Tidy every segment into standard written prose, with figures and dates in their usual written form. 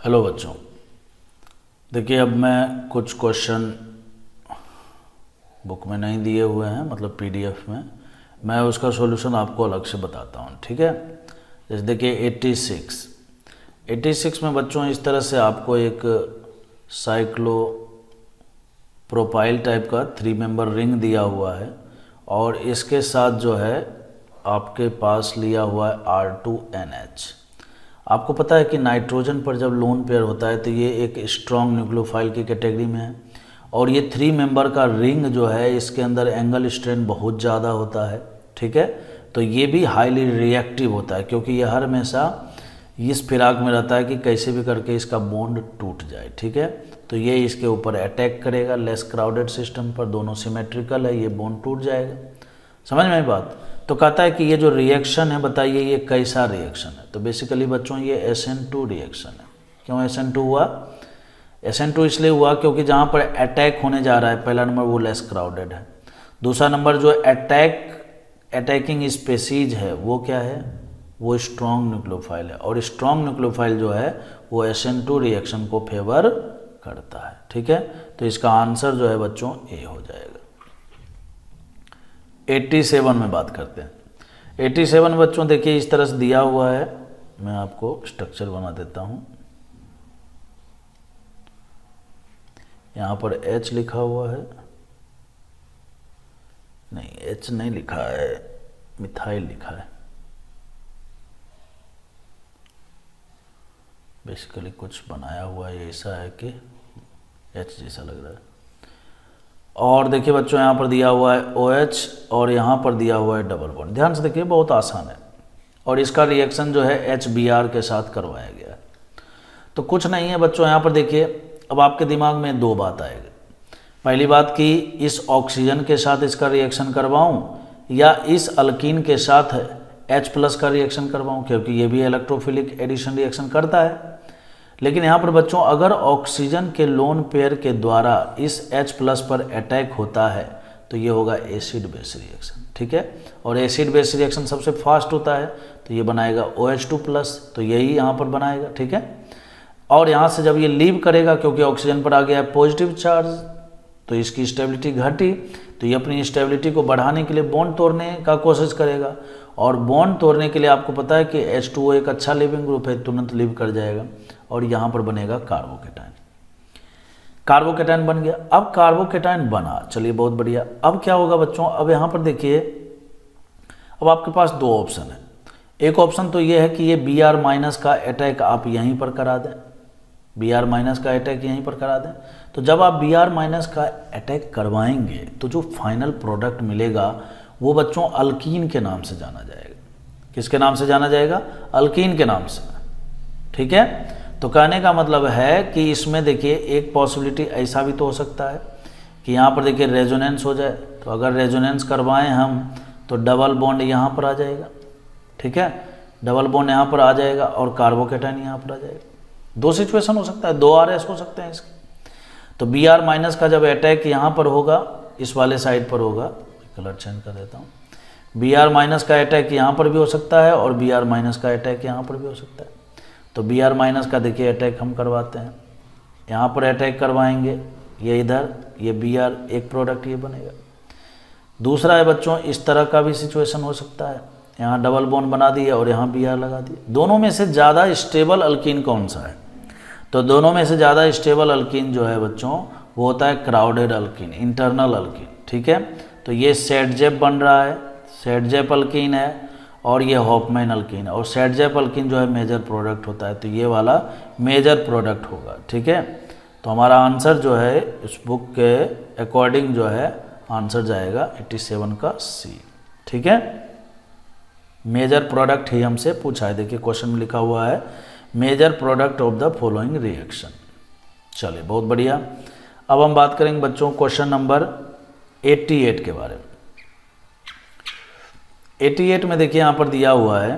Hello बच्चों, देखिए अब मैं कुछ क्वेश्चन बुक में नहीं दिए हुए हैं, मतलब पीडीएफ में। मैं उसका सॉल्यूशन आपको अलग से बताता हूँ, ठीक है। जैसे देखिए 86 में बच्चों इस तरह से आपको एक साइक्लो प्रोपाइल टाइप का 3 मेंबर रिंग दिया हुआ है और इसके साथ जो है आपके पास लिया हुआ है R2NH। आपको पता है कि नाइट्रोजन पर जब लोन पेयर होता है तो ये एक स्ट्रॉन्ग न्यूक्लियोफाइल की कैटेगरी में है और ये 3 मेंबर का रिंग जो है इसके अंदर एंगल स्ट्रेन बहुत ज़्यादा होता है, ठीक है। तो ये भी हाईली रिएक्टिव होता है क्योंकि ये हर हमेशा इस फिराक में रहता है कि कैसे भी करके इसका बॉन्ड टूट जाए, ठीक है। तो ये इसके ऊपर अटैक करेगा लेस क्राउडेड सिस्टम पर, दोनों सिमेट्रिकल है, ये बॉन्ड टूट जाएगा। समझ में आई बात। तो कहता है कि ये जो रिएक्शन है बताइए ये कैसा रिएक्शन है। तो बेसिकली बच्चों ये SN2 रिएक्शन है। क्यों SN2 हुआ? SN2 इसलिए हुआ क्योंकि जहाँ पर अटैक होने जा रहा है पहला नंबर वो लेस क्राउडेड है, दूसरा नंबर जो अटैकिंग स्पेसीज है वो क्या है, वो स्ट्रॉन्ग न्यूक्लियोफाइल है और स्ट्रॉन्ग न्यूक्लियोफाइल जो है वो SN2 रिएक्शन को फेवर करता है, ठीक है। तो इसका आंसर जो है बच्चों ए हो जाएगा। 87 में बात करते हैं। 87 बच्चों देखिए इस तरह से दिया हुआ है, मैं आपको स्ट्रक्चर बना देता हूं। यहां पर H लिखा हुआ है, नहीं H नहीं लिखा है, मिथाइल लिखा है। बेसिकली कुछ बनाया हुआ है ऐसा है कि H जैसा लग रहा है। और देखिए बच्चों यहाँ पर दिया हुआ है OH और यहाँ पर दिया हुआ है डबल बॉन्ड। ध्यान से देखिए बहुत आसान है और इसका रिएक्शन जो है HBr के साथ करवाया गया है। तो कुछ नहीं है बच्चों, यहाँ पर देखिए अब आपके दिमाग में 2 बात आएगी। पहली बात कि इस ऑक्सीजन के साथ इसका रिएक्शन करवाऊँ या इस अल्कीन के साथ H+ का रिएक्शन करवाऊँ, क्योंकि ये भी इलेक्ट्रोफिलिक एडिशन रिएक्शन करता है। लेकिन यहाँ पर बच्चों अगर ऑक्सीजन के लोन पेयर के द्वारा इस H+ पर अटैक होता है तो ये होगा एसिड बेस रिएक्शन, ठीक है। और एसिड बेस रिएक्शन सबसे फास्ट होता है तो ये बनाएगा OH2+, तो यही यहाँ पर बनाएगा, ठीक है। और यहाँ से जब ये लीव करेगा क्योंकि ऑक्सीजन पर आ गया है पॉजिटिव चार्ज तो इसकी स्टेबिलिटी घटी, तो ये अपनी स्टेबिलिटी को बढ़ाने के लिए बॉन्ड तोड़ने का कोशिश करेगा और बॉन्ड तोड़ने के लिए आपको पता है कि H2O एक अच्छा लिविंग ग्रुप है, तुरंत लीव कर जाएगा और यहाँ पर बनेगा कार्बोकेटाइन। कार्बोकेटाइन बन गया। अब कार्बोकेटाइन बना, चलिए बहुत बढ़िया। अब क्या होगा बच्चों, अब यहाँ पर देखिए अब आपके पास 2 ऑप्शन है। एक ऑप्शन तो ये है कि ये Br- का अटैक आप यहीं पर करा दें, Br- का अटैक यहीं पर करा दें। तो जब आप Br- का अटैक करवाएंगे तो जो फाइनल प्रोडक्ट मिलेगा वो बच्चों अल्कीन के नाम से जाना जाएगा। किसके नाम से जाना जाएगा? अल्कीन के नाम से, ठीक है। तो कहने का मतलब है कि इसमें देखिए एक पॉसिबिलिटी ऐसा भी तो हो सकता है कि यहाँ पर देखिए रेजोनेंस हो जाए। तो अगर रेजोनेंस करवाएं हम तो डबल बॉन्ड यहाँ पर आ जाएगा, ठीक है। डबल बॉन्ड यहाँ पर आ जाएगा और कार्बोकेटाइन यहाँ पर आ जाएगा। 2 सिचुएशन हो सकता है, 2 RS हो सकते हैं इसके। तो Br- का जब अटैक यहाँ पर होगा, इस वाले साइड पर होगा, कलर चेंज कर देता हूँ। Br- का अटैक यहाँ पर भी हो सकता है और Br- का अटैक यहाँ पर भी हो सकता है। तो Br- का देखिए अटैक हम करवाते हैं, यहाँ पर अटैक करवाएंगे, ये इधर, ये Br एक प्रोडक्ट ये बनेगा। दूसरा है बच्चों इस तरह का भी सिचुएशन हो सकता है, यहाँ डबल बॉन्ड बना दिया और यहाँ Br लगा दिया। दोनों में से ज़्यादा स्टेबल अल्कीन कौन सा है? तो दोनों में से ज़्यादा स्टेबल अल्कीन जो है बच्चों वो होता है क्राउडेड अल्कीन, इंटरनल अल्कीन, ठीक है। तो ये सेटजेप बन रहा है, सेटजेप अल्कीन है और ये हॉफमैन अल्कीन है और सेटजेप अल्कीन जो है मेजर प्रोडक्ट होता है, तो ये वाला मेजर प्रोडक्ट होगा, ठीक है। तो हमारा आंसर जो है इस बुक के अकॉर्डिंग जो है आंसर जाएगा 87 का C, ठीक है। मेजर प्रोडक्ट ही हमसे पूछा है, देखिए क्वेश्चन में लिखा हुआ है major product of the following reaction. चलिए बहुत बढ़िया। अब हम बात करेंगे बच्चों क्वेश्चन नंबर 88 के बारे में। 88 में देखिए यहाँ पर दिया हुआ है,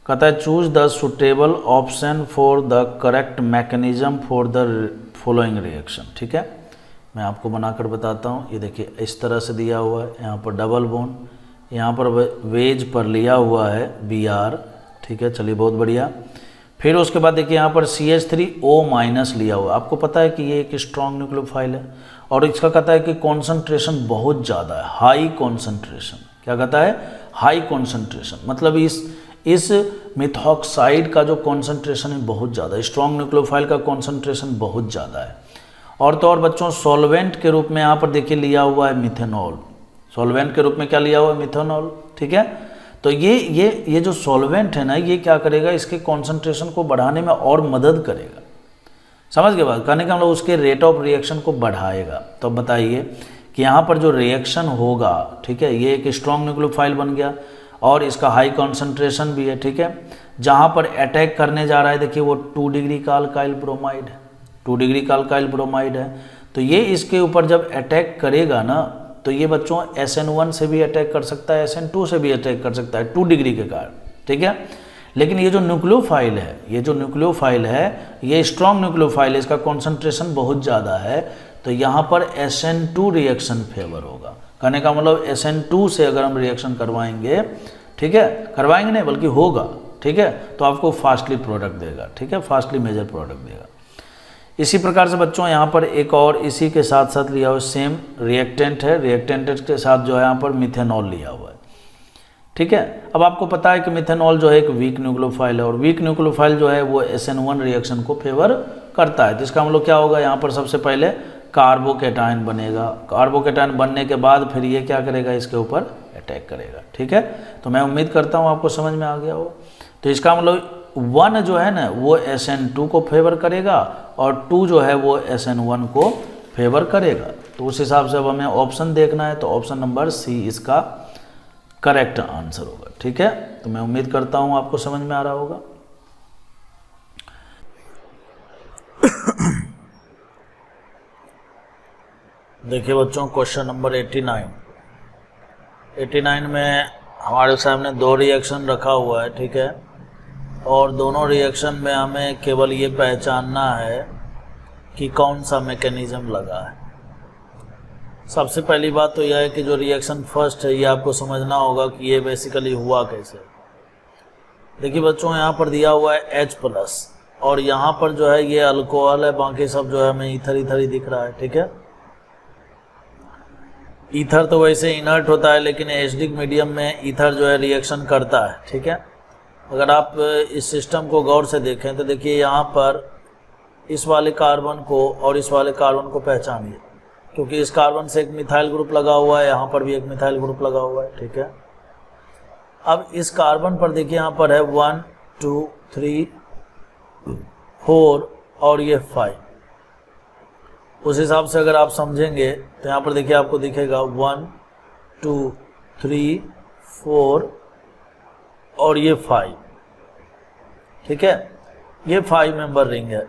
कहता है choose the suitable option for the correct mechanism for the following reaction, ठीक है। मैं आपको बनाकर बताता हूँ। ये देखिए इस तरह से दिया हुआ है, यहाँ पर डबल बॉन्ड, यहाँ पर वेज पर लिया हुआ है Br, ठीक है। चलिए बहुत बढ़िया। फिर उसके बाद देखिए यहाँ पर CH3O- लिया हुआ, आपको पता है कि ये एक स्ट्रॉन्ग न्यूक्लियोफाइल है और इसका कहता है कि कॉन्सेंट्रेशन बहुत ज़्यादा है, हाई कॉन्सेंट्रेशन। क्या कहता है? हाई कॉन्सेंट्रेशन, मतलब इस मिथॉक्साइड का जो कॉन्सेंट्रेशन है बहुत ज़्यादा, स्ट्रॉन्ग न्यूक्लियोफाइल का कॉन्सेंट्रेशन बहुत ज़्यादा है। और तो और बच्चों सॉल्वेंट के रूप में यहाँ पर देखिए लिया हुआ है मिथेनॉल, सॉल्वेंट के रूप में क्या लिया हुआ है? मिथेनॉल। ठीक है, तो ये जो सॉल्वेंट है ना, ये क्या करेगा? इसके कॉन्सेंट्रेशन को बढ़ाने में और मदद करेगा। समझ गए बात? कहने का मतलब उसके रेट ऑफ रिएक्शन को बढ़ाएगा। तो अब बताइए कि यहाँ पर जो रिएक्शन होगा, ठीक है, ये एक स्ट्रॉन्ग न्यूक्लियोफाइल बन गया और इसका हाई कॉन्सेंट्रेशन भी है। ठीक है, जहाँ पर अटैक करने जा रहा है देखिए वो 2 डिग्री का अल्काइल ब्रोमाइड है, 2 डिग्री का अल्काइल ब्रोमाइड है। तो ये इसके ऊपर जब अटैक करेगा ना, तो ये बच्चों SN1 से भी अटैक कर सकता है, SN2 से भी अटैक कर सकता है 2 डिग्री के कारण। ठीक है, लेकिन ये जो न्यूक्लियोफाइल है, ये स्ट्रॉन्ग न्यूक्लियोफाइल है, इसका कॉन्सेंट्रेशन बहुत ज़्यादा है, तो यहाँ पर SN2 रिएक्शन फेवर होगा। कहने का मतलब SN2 से अगर हम रिएक्शन करवाएंगे, ठीक है, करवाएंगे नहीं बल्कि होगा, ठीक है, तो आपको फास्टली प्रोडक्ट देगा। ठीक है, फास्टली मेजर प्रोडक्ट देगा। इसी प्रकार से बच्चों यहाँ पर एक और इसी के साथ साथ लिया हुआ सेम रिएक्टेंट है, रिएक्टेंट के साथ जो है यहाँ पर मिथेनॉल लिया हुआ है। ठीक है, अब आपको पता है कि मिथेनॉल जो है एक वीक न्यूक्लियोफाइल है और वीक न्यूक्लियोफाइल जो है वो SN1 रिएक्शन को फेवर करता है। तो इसका मतलब क्या होगा? यहाँ पर सबसे पहले कार्बोकेटायन बनेगा, कार्बोकेटायन बनने के बाद फिर ये क्या करेगा? इसके ऊपर अटैक करेगा। ठीक है, तो मैं उम्मीद करता हूँ आपको समझ में आ गया हो। तो इसका मतलब 1 जो है ना वो SN2 को फेवर करेगा और 2 जो है वो SN1 को फेवर करेगा। तो उस हिसाब से अब हमें ऑप्शन देखना है, तो ऑप्शन नंबर C इसका करेक्ट आंसर होगा। ठीक है, तो मैं उम्मीद करता हूँ आपको समझ में आ रहा होगा। देखिए बच्चों क्वेश्चन नंबर 89 में हमारे सामने 2 रिएक्शन रखा हुआ है। ठीक है, और दोनों रिएक्शन में हमें केवल ये पहचानना है कि कौन सा मैकेनिज्म लगा है। सबसे पहली बात तो यह है कि जो रिएक्शन फर्स्ट है ये आपको समझना होगा कि ये बेसिकली हुआ कैसे। देखिए बच्चों यहाँ पर दिया हुआ है H+ और यहाँ पर जो है ये अल्कोहल है, बाकी सब जो है हमें ईथर ही दिख रहा है। ठीक है, ईथर तो वैसे इनर्ट होता है लेकिन एसिडिक मीडियम में ईथर जो है रिएक्शन करता है। ठीक है, अगर आप इस सिस्टम को गौर से देखें तो देखिए यहाँ पर इस वाले कार्बन को और इस वाले कार्बन को पहचानिए, क्योंकि इस कार्बन से एक मिथाइल ग्रुप लगा हुआ है, यहाँ पर भी एक मिथाइल ग्रुप लगा हुआ है। ठीक है, अब इस कार्बन पर देखिए यहाँ पर है 1 2 3 4 और ये 5। उस हिसाब से अगर आप समझेंगे तो यहाँ पर देखिए आपको दिखेगा 1 2 3 4 और ये 5। ठीक है, ये 5 मेंबर रिंग है।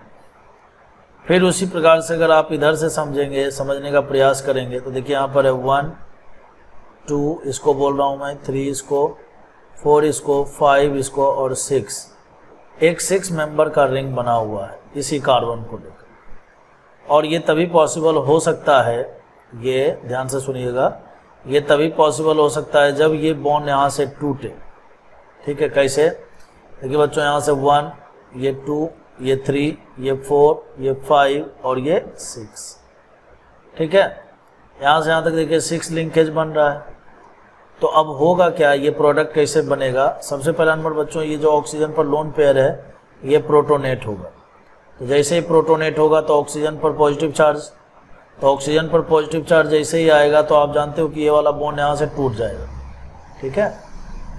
फिर उसी प्रकार से अगर आप इधर से समझेंगे, समझने का प्रयास करेंगे तो देखिए यहाँ पर है 1 2 इसको बोल रहा हूँ मैं, 3 इसको, 4 इसको, 5 इसको और 6, एक 6 मेंबर का रिंग बना हुआ है इसी कार्बन को लेकर। और ये तभी पॉसिबल हो सकता है, ये ध्यान से सुनिएगा, ये तभी पॉसिबल हो सकता है जब ये बॉन्ड यहाँ से टूटे। ठीक है, कैसे? देखिए बच्चों यहाँ से 1, ये 2, ये 3, ये 4, ये 5 और ये 6। ठीक है, यहाँ से यहाँ तक देखिए 6 लिंकेज बन रहा है। तो अब होगा क्या, ये प्रोडक्ट कैसे बनेगा? सबसे पहला नंबर बच्चों ये जो ऑक्सीजन पर लोन पेयर है ये प्रोटोनेट होगा। तो जैसे ही प्रोटोनेट होगा तो ऑक्सीजन पर पॉजिटिव चार्ज, तो ऑक्सीजन पर पॉजिटिव चार्ज जैसे ही आएगा तो आप जानते हो कि ये वाला बॉन्ड यहाँ से टूट जाएगा। ठीक है,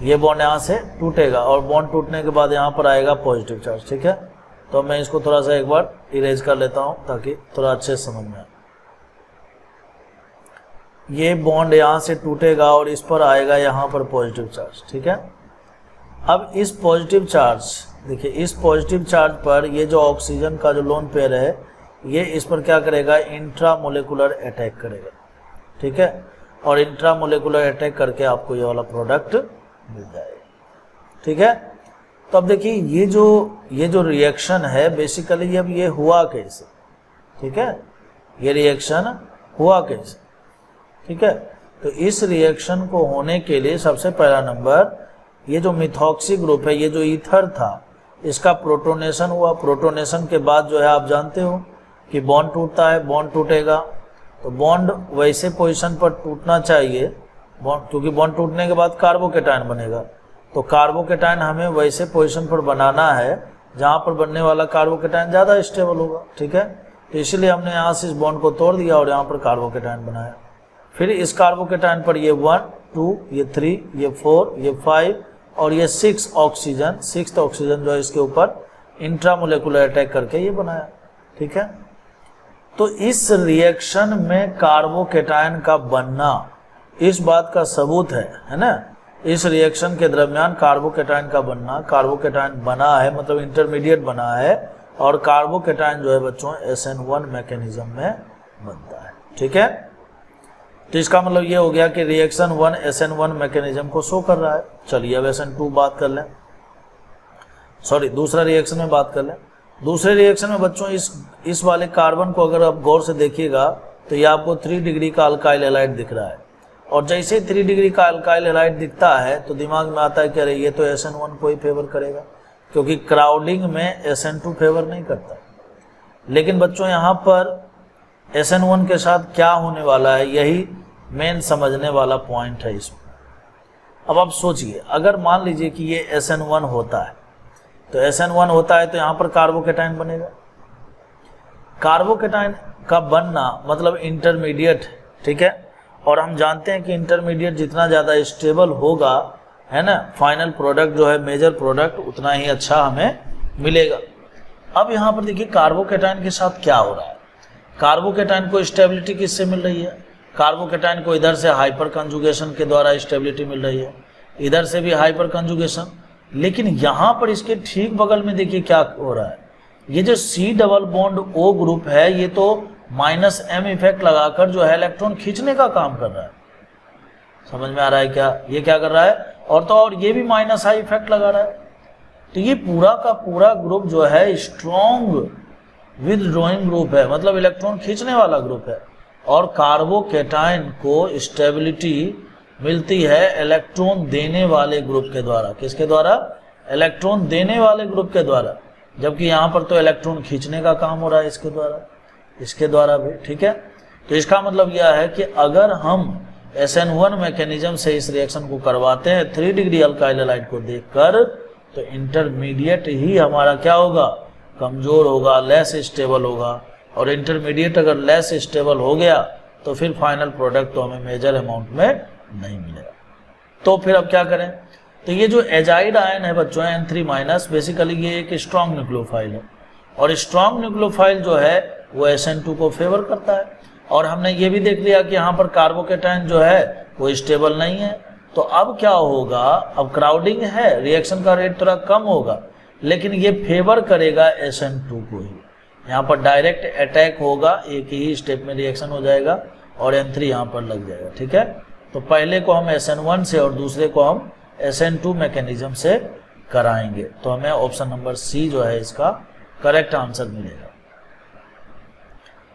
ये बॉन्ड यहाँ से टूटेगा और बॉन्ड टूटने के बाद यहाँ पर आएगा पॉजिटिव चार्ज। ठीक है, तो मैं इसको थोड़ा सा एक बार इरेज कर लेता हूँ ताकि थोड़ा अच्छे से समझ में आए। ये बॉन्ड यहाँ से टूटेगा और इस पर आएगा यहाँ पर पॉजिटिव चार्ज। ठीक है, अब इस पॉजिटिव चार्ज, देखिए इस पॉजिटिव चार्ज पर ये जो ऑक्सीजन का जो लोन पेयर है ये इस पर क्या करेगा, इंट्रामोलेकुलर अटैक करेगा। ठीक है, और इंट्रामोलेकुलर अटैक करके आपको ये वाला प्रोडक्ट मिल जाएगा। ठीक है, तो अब देखिए ये जो रिएक्शन है बेसिकली अब ये हुआ कैसे। ठीक है, ये रिएक्शन हुआ कैसे। ठीक है, तो इस रिएक्शन को होने के लिए सबसे पहला नंबर ये जो मिथॉक्सी ग्रुप है, ये जो ईथर था इसका प्रोटोनेशन हुआ, प्रोटोनेशन के बाद जो है आप जानते हो कि बॉन्ड टूटता है, बॉन्ड टूटेगा तो बॉन्ड वैसे पोजीशन पर टूटना चाहिए, क्योंकि बॉन्ड टूटने के बाद कार्बोकेटायन बनेगा, तो कार्बोकेटायन हमें वैसे पोजीशन पर बनाना है जहाँ पर बनने वाला कार्बोकेटायन ज़्यादा स्टेबल होगा, ठीक है। तो इसलिए हमने यहाँ से इस बॉन्ड को तोड़ दिया और यहाँ पर कार्बोकेटायन बनाया। फिर इस कार्बोकेटायन पर ये 1 2 ये 3 ये 4 ये 5 और ये 6 ऑक्सीजन, 6th ऑक्सीजन जो है इसके ऊपर इंट्रामोलेकुलर अटैक करके ये बनाया, ठीक है। तो इस रिएक्शन में कार्बोकेटायन का बनना इस बात का सबूत है ना। इस रिएक्शन के दरमियान कार्बोकेटायन का बनना, कार्बोकेटायन बना है मतलब इंटरमीडिएट बना है और कार्बोकेटायन जो है बच्चों SN1 मैकेनिज्म में बनता है, ठीक है। तो इसका मतलब ये हो गया कि रिएक्शन 1 SN1 मैकेनिज्म को शो कर रहा है। चलिए अब SN2 बात कर लें, सॉरी दूसरा रिएक्शन में बात कर लें। दूसरे रिएक्शन में बच्चों इस वाले कार्बन को अगर आप गौर से देखिएगा तो ये आपको 3 डिग्री का अल्काइल हैलाइड दिख रहा है और जैसे 3 डिग्री का अल्काइल हैलाइड दिखता है तो दिमाग में आता है कि अरे ये तो SN1 को ही फेवर करेगा, क्योंकि क्राउडिंग में SN2 फेवर नहीं करता। लेकिन बच्चों यहाँ पर SN1 के साथ क्या होने वाला है, यही मेन समझने वाला पॉइंट है इसमें। अब आप सोचिए, अगर मान लीजिए कि ये SN1 होता है तो SN1 होता है तो यहाँ पर कार्बोकेटायन बनेगा। कार्बोकेटायन का बनना मतलब इंटरमीडिएट, ठीक है। और हम जानते हैं कि इंटरमीडिएट जितना ज़्यादा स्टेबल होगा, है ना, फाइनल प्रोडक्ट जो है मेजर प्रोडक्ट उतना ही अच्छा हमें मिलेगा। अब यहाँ पर देखिए कार्बोकेटायन के साथ क्या हो रहा है। कार्बोकेटायन को स्टेबिलिटी किससे मिल रही है? कार्बोकेटायन को इधर से हाइपर कंजुगेशन के द्वारा स्टेबिलिटी मिल रही है, इधर से भी हाइपर कंजुगेशन। लेकिन यहाँ पर इसके ठीक बगल में देखिए क्या हो रहा है, ये जो C double bond O group है ये तो -M इफेक्ट लगाकर जो है इलेक्ट्रॉन खींचने का काम कर रहा है। समझ में आ रहा है क्या? ये क्या कर रहा है? और तो और ये भी -I इफेक्ट लगा रहा है। तो ये पूरा का पूरा ग्रुप जो है स्ट्रॉन्ग विथड्रॉइंग ग्रुप है, मतलब इलेक्ट्रॉन खींचने वाला ग्रुप है। और कार्बोकेटायन को स्टेबिलिटी मिलती है इलेक्ट्रॉन देने वाले ग्रुप के द्वारा। किसके द्वारा? इलेक्ट्रॉन देने वाले ग्रुप के द्वारा। जबकि यहाँ पर तो इलेक्ट्रॉन खींचने का काम हो रहा है इसके द्वारा भी, ठीक है। तो इसका मतलब यह है कि अगर हम SN1 मैकेनिज्म से इस रिएक्शन को करवाते हैं 3 डिग्री अल्काइल हैलाइड को देखकर, तो इंटरमीडिएट ही हमारा क्या होगा? कमजोर होगा, लेस स्टेबल होगा। और इंटरमीडिएट अगर लेस स्टेबल हो गया तो फिर फाइनल प्रोडक्ट तो हमें मेजर अमाउंट में नहीं मिलेगा। तो फिर अब क्या करें? तो ये जो एजाइड आयन है बच्चों N3- बेसिकली ये एक स्ट्रॉन्ग न्यूक्लियोफाइल है और स्ट्रॉन्ग न्यूक्लियोफाइल जो है वो SN2 को फेवर करता है। और हमने ये भी देख लिया कि यहाँ पर कार्बोकेटायन जो है वो स्टेबल नहीं है। तो अब क्या होगा? अब क्राउडिंग है, रिएक्शन का रेट थोड़ा कम होगा, लेकिन ये फेवर करेगा SN2 को ही। यहाँ पर डायरेक्ट अटैक होगा, एक ही स्टेप में रिएक्शन हो जाएगा और N3 यहाँ पर लग जाएगा, ठीक है। तो पहले को हम SN1 से और दूसरे को हम SN2 मैकेनिज्म से कराएंगे। तो हमें ऑप्शन नंबर C जो है इसका करेक्ट आंसर मिलेगा।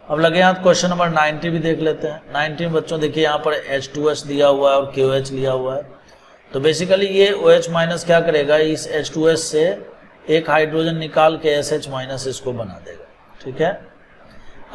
अब लगे हाथ क्वेश्चन नंबर 90 भी देख लेते हैं। 90 बच्चों देखिए यहाँ पर H2S दिया हुआ है और KOH लिया हुआ है। तो बेसिकली ये OH- क्या करेगा, इस H2S से एक हाइड्रोजन निकाल के SH- इसको बना देगा, ठीक है।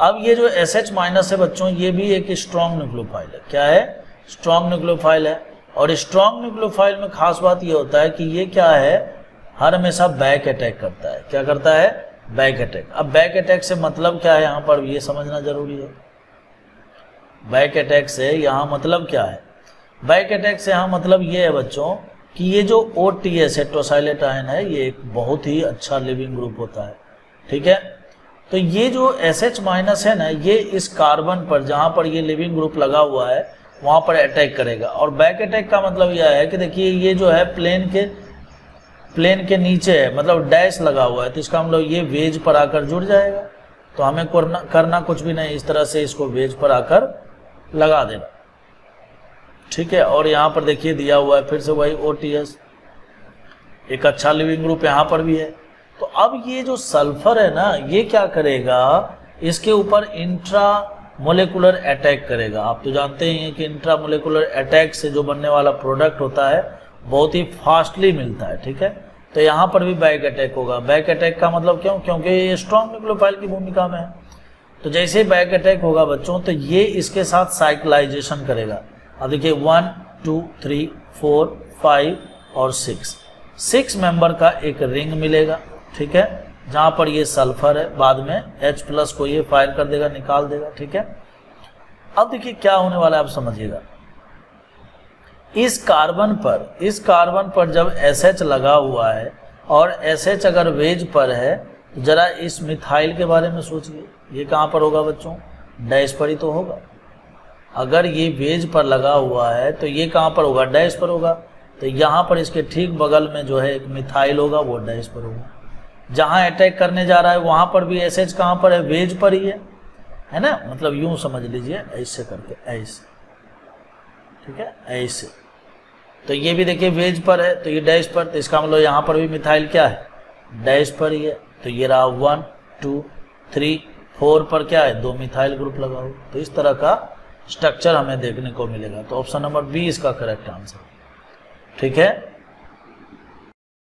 अब ये जो SH- है बच्चों, ये भी एक स्ट्रॉन्ग न्यूक्लियोफाइल है। क्या है? स्ट्रॉन्ग न्यूक्लियोफाइल है। और स्ट्रॉन्ग न्यूक्लियोफाइल में खास बात ये होता है कि ये क्या है, हर हमेशा बैक अटैक करता है। क्या करता है? Back attack. अब बैक अटैक से मतलब क्या है, यहाँ पर ये समझना जरूरी है। बैक अटैक से यहाँ मतलब क्या है? बैक अटैक से यहाँ मतलब ये है बच्चों कि ये जो OTS हेट्रोसाइलेट आयन है ये एक बहुत ही अच्छा लिविंग ग्रुप होता है, ठीक है। तो ये जो SH- है ना, ये इस कार्बन पर जहाँ पर ये लिविंग ग्रुप लगा हुआ है वहाँ पर अटैक करेगा। और बैक अटैक का मतलब यह है कि देखिए ये जो है प्लेन के नीचे है, मतलब डैश लगा हुआ है, तो इसका मतलब ये वेज पर आकर जुड़ जाएगा। तो हमें करना कुछ भी नहीं, इस तरह से इसको वेज पर आकर लगा देना, ठीक है। और यहाँ पर देखिए दिया हुआ है फिर से वही OTS, एक अच्छा लिविंग ग्रुप यहाँ पर भी है। तो अब ये जो सल्फर है ना, ये क्या करेगा, इसके ऊपर इंट्रा मोलेकुलर अटैक करेगा। आप तो जानते ही हैं कि इंट्रा मोलेकुलर अटैक से जो बनने वाला प्रोडक्ट होता है बहुत ही फास्टली मिलता है, ठीक है। तो यहाँ पर भी बैक अटैक होगा। बैक अटैक का मतलब क्यों? क्योंकि ये स्ट्रॉन्ग न्यूक्लियोफाइल की भूमिका में है। तो जैसे ही बैक अटैक होगा बच्चों, तो ये इसके साथ साइक्लाइजेशन करेगा। अब देखिए 1 2 3 4 5 और 6 मेंबर का एक रिंग मिलेगा, ठीक है, जहां पर ये सल्फर है, बाद में H+ को ये फायर कर देगा, निकाल देगा, ठीक है। अब देखिए क्या होने वाला है, आप समझिएगा। इस कार्बन पर जब SH लगा हुआ है और SH अगर वेज पर है, तो जरा इस मिथाइल के बारे में सोचिए, ये कहाँ पर होगा बच्चों? डैश पर ही तो होगा। अगर ये वेज पर लगा हुआ है तो ये कहाँ पर होगा? डैश पर होगा। तो यहाँ पर इसके ठीक बगल में जो है एक मिथाइल होगा, वो डैश पर होगा। जहाँ अटैक करने जा रहा है वहाँ पर भी SH कहाँ पर है? वेज पर ही है ना। मतलब यूं समझ लीजिए, ऐसे करके, ऐसे, ठीक है, ऐसे। तो ये भी देखिए वेज पर है, तो ये डैश पर, तो इसका मतलब यहाँ पर भी मिथाइल क्या है? डैश पर ही है। तो ये रहा 1 2 3 4 पर क्या है? 2 मिथाइल ग्रुप लगा हुआ। तो इस तरह का स्ट्रक्चर हमें देखने को मिलेगा। तो ऑप्शन नंबर बी इसका करेक्ट आंसर, ठीक है।